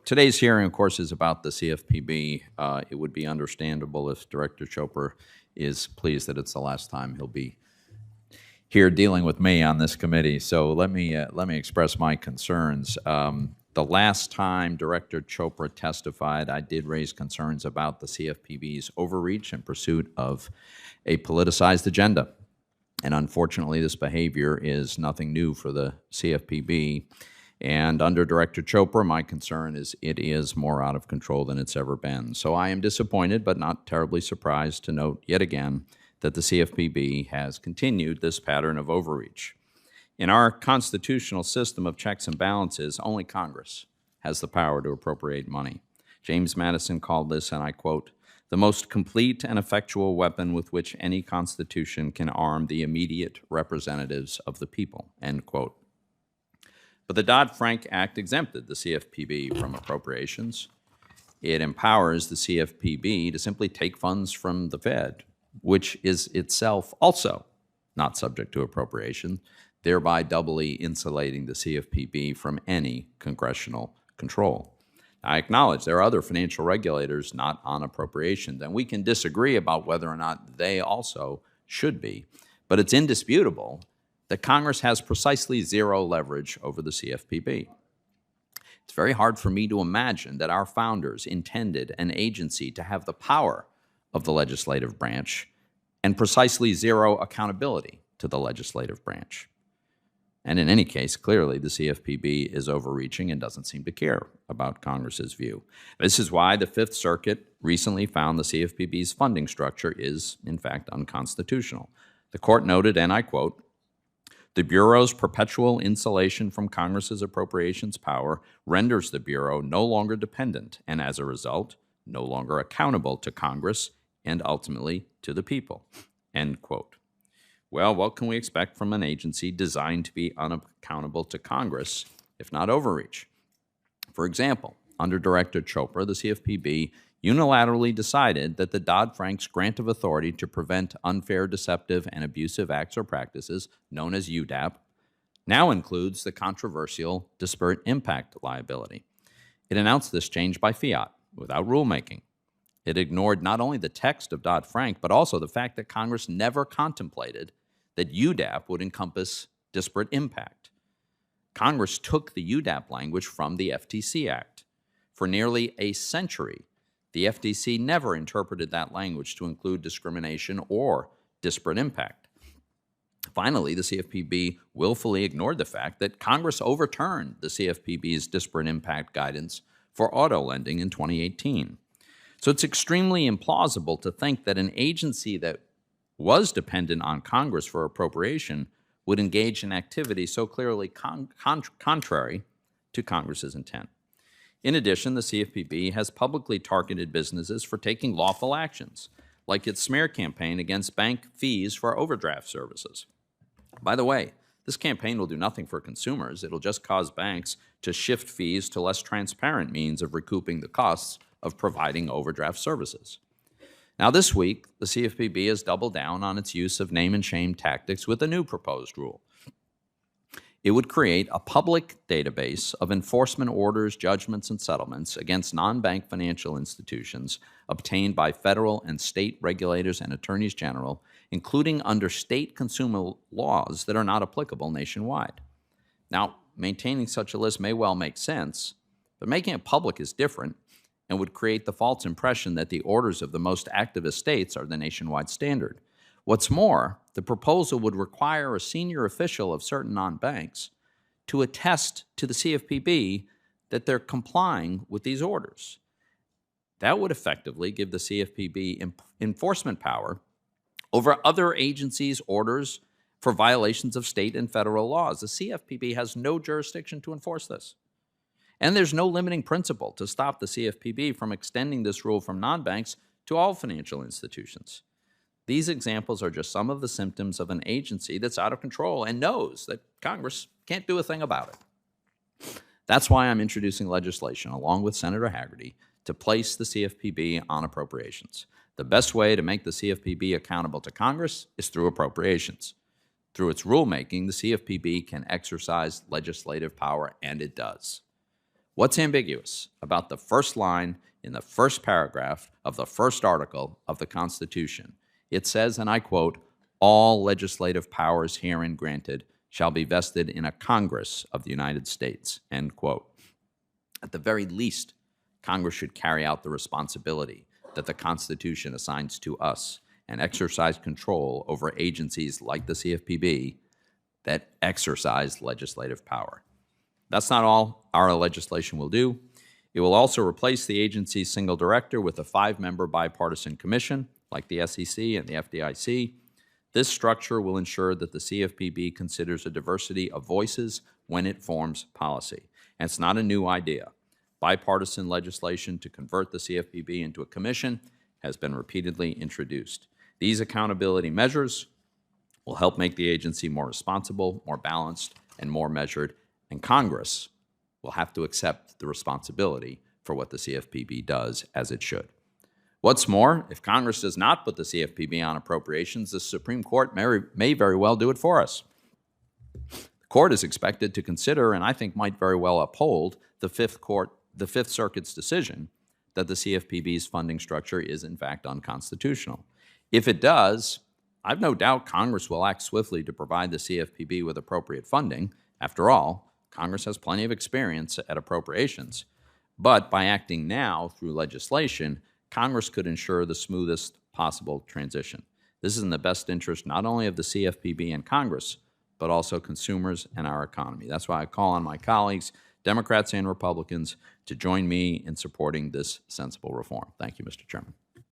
today's hearing, of course, is about the CFPB. It would be understandable if Director Chopra is pleased that it's the last time he'll be here dealing with me on this committee. So let me express my concerns. The last time Director Chopra testified, I did raise concerns about the CFPB's overreach in pursuit of a politicized agenda. And unfortunately, this behavior is nothing new for the CFPB. And under Director Chopra, my concern is it is more out of control than it's ever been. So I am disappointed, but not terribly surprised to note yet again that the CFPB has continued this pattern of overreach. In our constitutional system of checks and balances, only Congress has the power to appropriate money. James Madison called this, and I quote, "the most complete and effectual weapon with which any constitution can arm the immediate representatives of the people," end quote. But the Dodd-Frank Act exempted the CFPB from appropriations. It empowers the CFPB to simply take funds from the Fed, which is itself also not subject to appropriation, thereby doubly insulating the CFPB from any congressional control. I acknowledge there are other financial regulators not on appropriations, and we can disagree about whether or not they also should be, but it's indisputable that Congress has precisely zero leverage over the CFPB. It's very hard for me to imagine that our founders intended an agency to have the power of the legislative branch and precisely zero accountability to the legislative branch. And in any case, clearly the CFPB is overreaching and doesn't seem to care about Congress's view. This is why the Fifth Circuit recently found the CFPB's funding structure is, in fact, unconstitutional. The court noted, and I quote, "The Bureau's perpetual insulation from Congress's appropriations power renders the Bureau no longer dependent and, as a result, no longer accountable to Congress and ultimately to the people," end quote. Well, what can we expect from an agency designed to be unaccountable to Congress, if not overreach? For example, under Director Chopra, the CFPB unilaterally decided that the Dodd-Frank's grant of authority to prevent unfair, deceptive, and abusive acts or practices, known as UDAP, now includes the controversial disparate impact liability. It announced this change by fiat, without rulemaking. It ignored not only the text of Dodd-Frank, but also the fact that Congress never contemplated that UDAP would encompass disparate impact. Congress took the UDAP language from the FTC Act. For nearly a century, the FTC never interpreted that language to include discrimination or disparate impact. Finally, the CFPB willfully ignored the fact that Congress overturned the CFPB's disparate impact guidance for auto lending in 2018. So it's extremely implausible to think that an agency that was dependent on Congress for appropriation would engage in activity so clearly contrary to Congress's intent. In addition, the CFPB has publicly targeted businesses for taking lawful actions, like its smear campaign against bank fees for overdraft services. By the way, this campaign will do nothing for consumers. It'll just cause banks to shift fees to less transparent means of recouping the costs of providing overdraft services. Now this week, the CFPB has doubled down on its use of name and shame tactics with a new proposed rule. It would create a public database of enforcement orders, judgments, and settlements against non-bank financial institutions obtained by federal and state regulators and attorneys general, including under state consumer laws that are not applicable nationwide. Now, maintaining such a list may well make sense, but making it public is different and would create the false impression that the orders of the most activist states are the nationwide standard. What's more, the proposal would require a senior official of certain non-banks to attest to the CFPB that they're complying with these orders. That would effectively give the CFPB enforcement power over other agencies' orders for violations of state and federal laws. The CFPB has no jurisdiction to enforce this. And there's no limiting principle to stop the CFPB from extending this rule from non-banks to all financial institutions. These examples are just some of the symptoms of an agency that's out of control and knows that Congress can't do a thing about it. That's why I'm introducing legislation, along with Senator Haggerty, to place the CFPB on appropriations. The best way to make the CFPB accountable to Congress is through appropriations. Through its rulemaking, the CFPB can exercise legislative power, and it does. What's ambiguous about the first line in the first paragraph of the first article of the Constitution? It says, and I quote, "All legislative powers herein granted shall be vested in a Congress of the United States," end quote. At the very least, Congress should carry out the responsibility that the Constitution assigns to us and exercise control over agencies like the CFPB that exercise legislative power. That's not all our legislation will do. It will also replace the agency's single director with a 5-member bipartisan commission, like the SEC and the FDIC. This structure will ensure that the CFPB considers a diversity of voices when it forms policy. And it's not a new idea. Bipartisan legislation to convert the CFPB into a commission has been repeatedly introduced. These accountability measures will help make the agency more responsible, more balanced, and more measured, and Congress will have to accept the responsibility for what the CFPB does, as it should. What's more, if Congress does not put the CFPB on appropriations, the Supreme Court may very well do it for us. The court is expected to consider, and I think might very well uphold, the Fifth Circuit's decision that the CFPB's funding structure is in fact unconstitutional. If it does, I've no doubt Congress will act swiftly to provide the CFPB with appropriate funding. After all, Congress has plenty of experience at appropriations. But by acting now through legislation, Congress could ensure the smoothest possible transition. This is in the best interest not only of the CFPB and Congress, but also consumers and our economy. That's why I call on my colleagues, Democrats and Republicans, to join me in supporting this sensible reform. Thank you, Mr. Chairman.